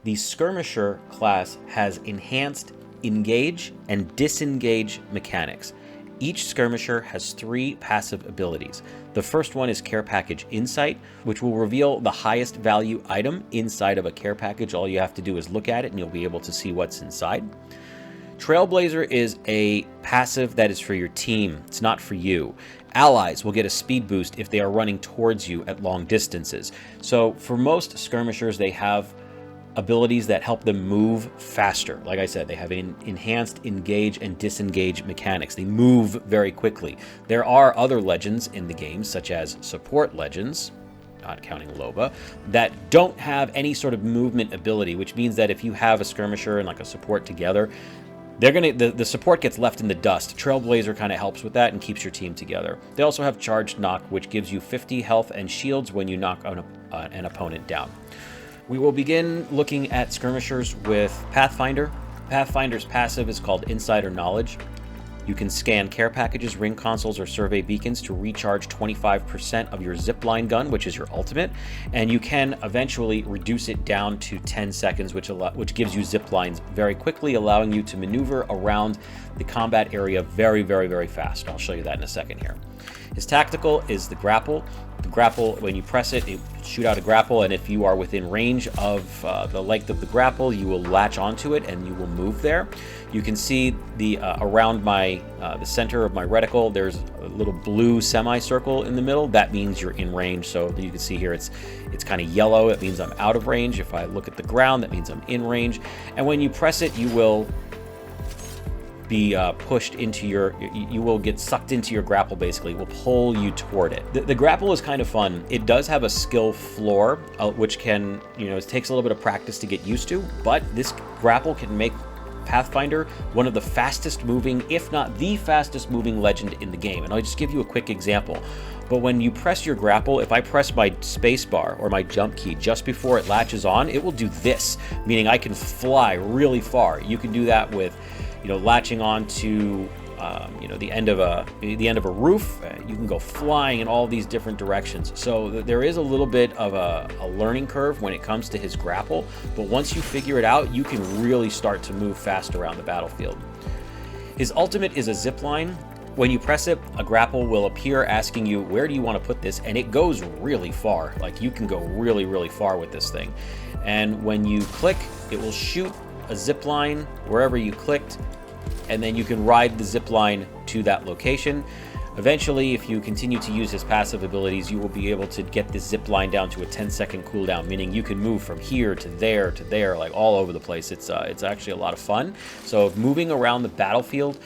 The Skirmisher class has enhanced engage and disengage mechanics. Each Skirmisher has 3 passive abilities. The first one is Care Package Insight, which will reveal the highest value item inside of a care package. All you have to do is look at it and you'll be able to see what's inside. Trailblazer is a passive that is for your team. It's not for you. Allies will get a speed boost if they are running towards you at long distances. So for most Skirmishers, they have abilities that help them move faster. Like I said, they have enhanced engage and disengage mechanics. They move very quickly. There are other legends in the game, such as support legends, not counting Loba, that don't have any sort of movement ability, which means that if you have a Skirmisher and like a support together, the support gets left in the dust. Trailblazer kind of helps with that and keeps your team together. They also have Charged Knock, which gives you 50 health and shields when you knock an opponent down. We will begin looking at Skirmishers with Pathfinder. Pathfinder's passive is called Insider Knowledge. You can scan care packages, ring consoles, or survey beacons to recharge 25% of your zipline gun, which is your ultimate, and you can eventually reduce it down to 10 seconds, which gives you ziplines very quickly, allowing you to maneuver around the combat area very, very, very fast. I'll show you that in a second here. His tactical is the grapple. The grapple, when you press it, it shoot out a grapple, and if you are within range of the length of the grapple, you will latch onto it and you will move there. You can see the around the center of my reticle, there's a little blue semicircle in the middle. That means you're in range. So you can see here it's kind of yellow. It means I'm out of range. If I look at the ground, that means I'm in range. And when you press it, you will be pushed into you will get sucked into your grapple. Basically, it will pull you toward it. The grapple is kind of fun. It does have a skill floor, which can, it takes a little bit of practice to get used to, but this grapple can make Pathfinder one of the fastest moving, if not the fastest moving legend in the game. And I'll just give you a quick example. But when you press your grapple, if I press my space bar or my jump key just before it latches on, it will do this, meaning I can fly really far. You can do that with latching on to the end of a roof. You can go flying in all these different directions. So there is a little bit of a learning curve when it comes to his grapple, but once you figure it out, you can really start to move fast around the battlefield. His ultimate is a zipline. When you press it, a grapple will appear asking you, where do you want to put this? And it goes really far. Like, you can go really, really far with this thing. And when you click, it will shoot a zipline wherever you clicked, and then you can ride the zipline to that location. Eventually, if you continue to use his passive abilities, you will be able to get this zipline down to a 10-second cooldown, meaning you can move from here to there, like all over the place. It's actually a lot of fun. So moving around the battlefield,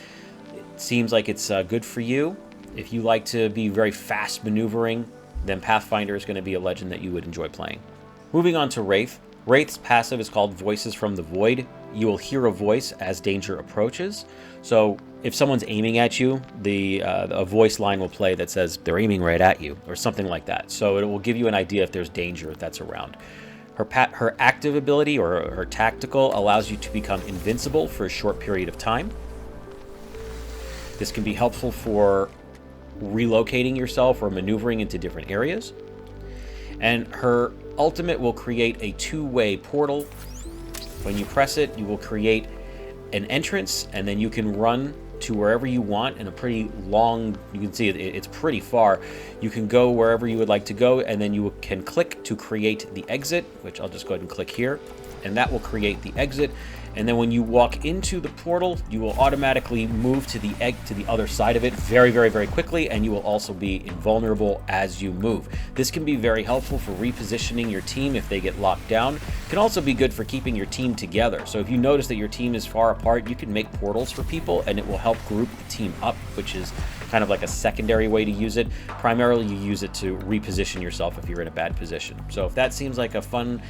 it seems like it's good for you. If you like to be very fast maneuvering, then Pathfinder is going to be a legend that you would enjoy playing. Moving on to Wraith. Wraith's passive is called Voices from the Void. You will hear a voice as danger approaches. So if someone's aiming at you, a voice line will play that says they're aiming right at you, or something like that. So it will give you an idea if there's danger that's around. Her active ability, or her tactical, allows you to become invincible for a short period of time. This can be helpful for relocating yourself or maneuvering into different areas. And her ultimate will create a two-way portal. When you press it, you will create an entrance, and then you can run to wherever you want in a pretty long, you can see it's pretty far. You can go wherever you would like to go, and then you can click to create the exit, which I'll just go ahead and click here, and that will create the exit. And then when you walk into the portal, you will automatically move to the other side of it very, very, very quickly, and you will also be invulnerable as you move. This can be very helpful for repositioning your team if they get locked down. It can also be good for keeping your team together. So if you notice that your team is far apart, you can make portals for people, and it will help group the team up, which is kind of like a secondary way to use it. Primarily, you use it to reposition yourself if you're in a bad position. So if that seems like a fun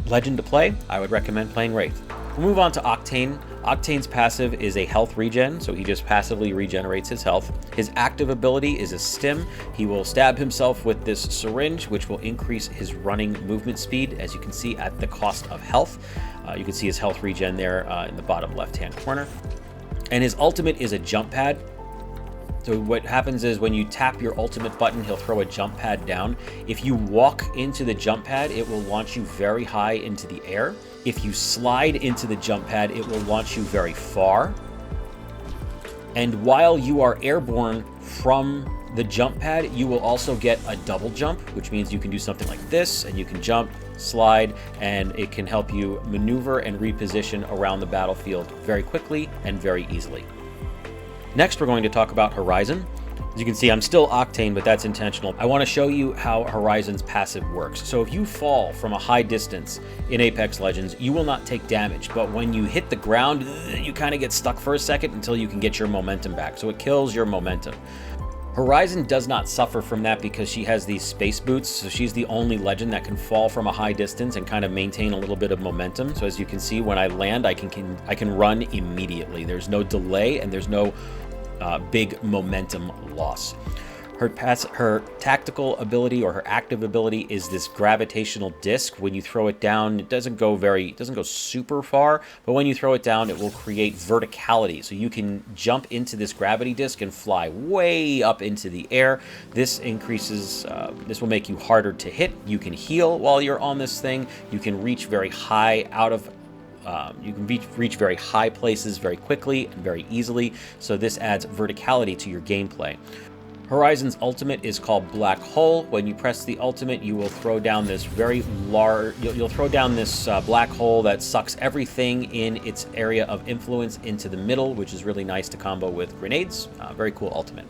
legend to play, I would recommend playing Wraith. We'll move on to Octane. Octane's passive is a health regen, so he just passively regenerates his health. His active ability is a stim. He will stab himself with this syringe, which will increase his running movement speed, as you can see, at the cost of health. You can see his health regen there in the bottom left-hand corner. And his ultimate is a jump pad. So what happens is when you tap your ultimate button, he'll throw a jump pad down. If you walk into the jump pad, it will launch you very high into the air. If you slide into the jump pad, it will launch you very far. And while you are airborne from the jump pad, you will also get a double jump, which means you can do something like this, and you can jump, slide, and it can help you maneuver and reposition around the battlefield very quickly and very easily. Next, we're going to talk about Horizon. As you can see, I'm still Octane, but that's intentional. I want to show you how Horizon's passive works. So if you fall from a high distance in Apex Legends, you will not take damage, but when you hit the ground, you kind of get stuck for a second until you can get your momentum back. So it kills your momentum. Horizon does not suffer from that because she has these space boots, so she's the only legend that can fall from a high distance and kind of maintain a little bit of momentum. So as you can see, when I land, I can run immediately. There's no delay and there's no big momentum loss. Her tactical ability or her active ability is this gravitational disc. When you throw it down, it doesn't go super far, but when you throw it down, it will create verticality. So you can jump into this gravity disc and fly way up into the air. This increases, this will make you harder to hit. You can heal while you're on this thing. You can reach very high you can reach very high places very quickly and very easily. So this adds verticality to your gameplay. Horizon's ultimate is called Black Hole. When you press the ultimate, you will throw down this very large, you'll throw down this black hole that sucks everything in its area of influence into the middle, which is really nice to combo with grenades. Very cool ultimate.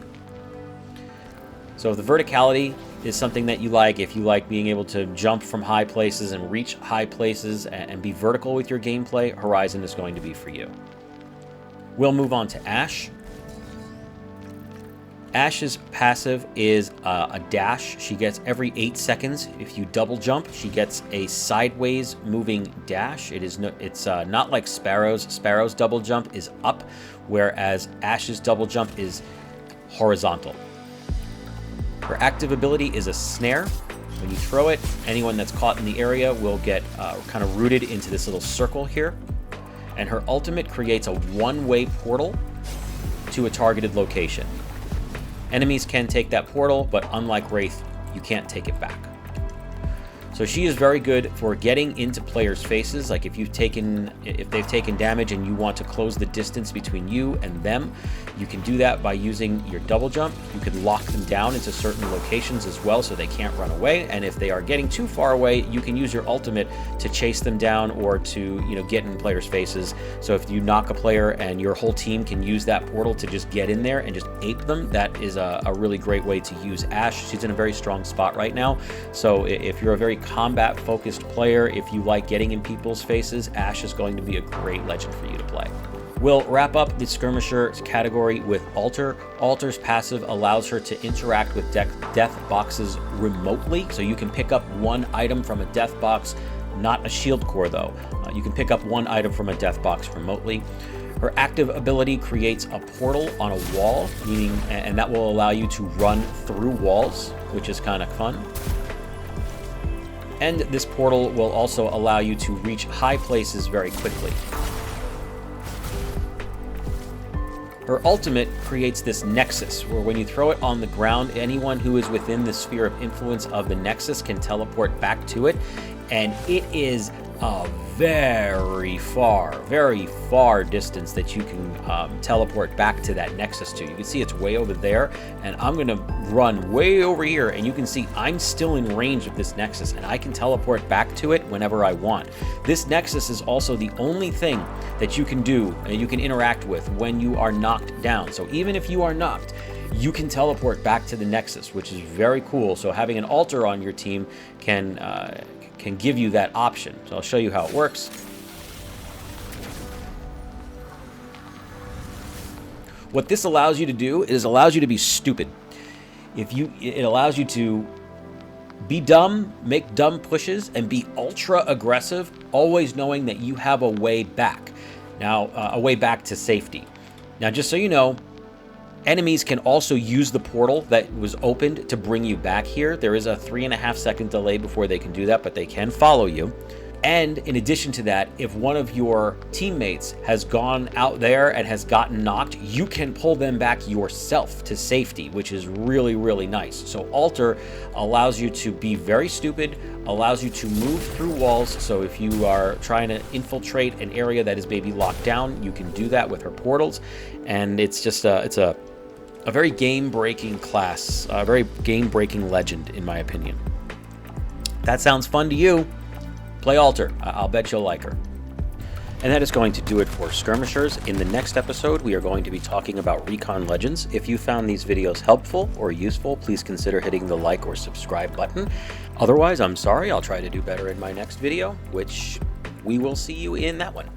So if the verticality is something that you like, if you like being able to jump from high places and reach high places and be vertical with your gameplay, Horizon is going to be for you. We'll move on to Ashe. Ashe's passive is a dash. She gets every 8 seconds. If you double jump, she gets a sideways moving dash. It's not like Sparrow's. Sparrow's double jump is up, whereas Ashe's double jump is horizontal. Her active ability is a snare. When you throw it, anyone that's caught in the area will get kind of rooted into this little circle here. And her ultimate creates a one-way portal to a targeted location. Enemies can take that portal, but unlike Wraith, you can't take it back. So she is very good for getting into players' faces. Like if they've taken damage and you want to close the distance between you and them, you can do that by using your double jump. You can lock them down into certain locations as well so they can't run away. And if they are getting too far away, you can use your ultimate to chase them down or to get in players' faces. So if you knock a player and your whole team can use that portal to just get in there and just ape them, that is a really great way to use Ashe. She's in a very strong spot right now. So if you're a very combat-focused player, if you like getting in people's faces, Ashe is going to be a great legend for you to play. We'll wrap up the Skirmisher category with Alter. Alter's passive allows her to interact with death boxes remotely, so you can pick up one item from a death box, not a shield core though. You can pick up one item from a death box remotely. Her active ability creates a portal on a wall, and that will allow you to run through walls, which is kind of fun. And this portal will also allow you to reach high places very quickly. Her ultimate creates this nexus, where when you throw it on the ground, anyone who is within the sphere of influence of the nexus can teleport back to it, and it is a very far distance that you can teleport back to that nexus to. You can see it's way over there, and I'm gonna run way over here, and you can see I'm still in range of this nexus, and I can teleport back to it whenever I want. This nexus is also the only thing that you can do and you can interact with when you are knocked down. So even if you are knocked, you can teleport back to the nexus, which is very cool. So having an altar on your team can give you that option. So I'll show you how it works. What this allows you to do is allows you to be stupid. It allows you to be dumb, make dumb pushes, and be ultra aggressive, always knowing that you have a way back. Now, a way back to safety. Now, just so you know, enemies can also use the portal that was opened to bring you back here. There is a 3.5 second delay before they can do that, but they can follow you. And in addition to that, if one of your teammates has gone out there and has gotten knocked, you can pull them back yourself to safety, which is really, really nice. So Alter allows you to be very stupid, allows you to move through walls. So if you are trying to infiltrate an area that is maybe locked down, you can do that with her portals. And it's just it's a very game-breaking class, a very game-breaking legend, in my opinion. That sounds fun to you? Play Alter. I'll bet you'll like her. And that is going to do it for Skirmishers. In the next episode, we are going to be talking about Recon Legends. If you found these videos helpful or useful, please consider hitting the like or subscribe button. Otherwise, I'm sorry. I'll try to do better in my next video, which we will see you in that one.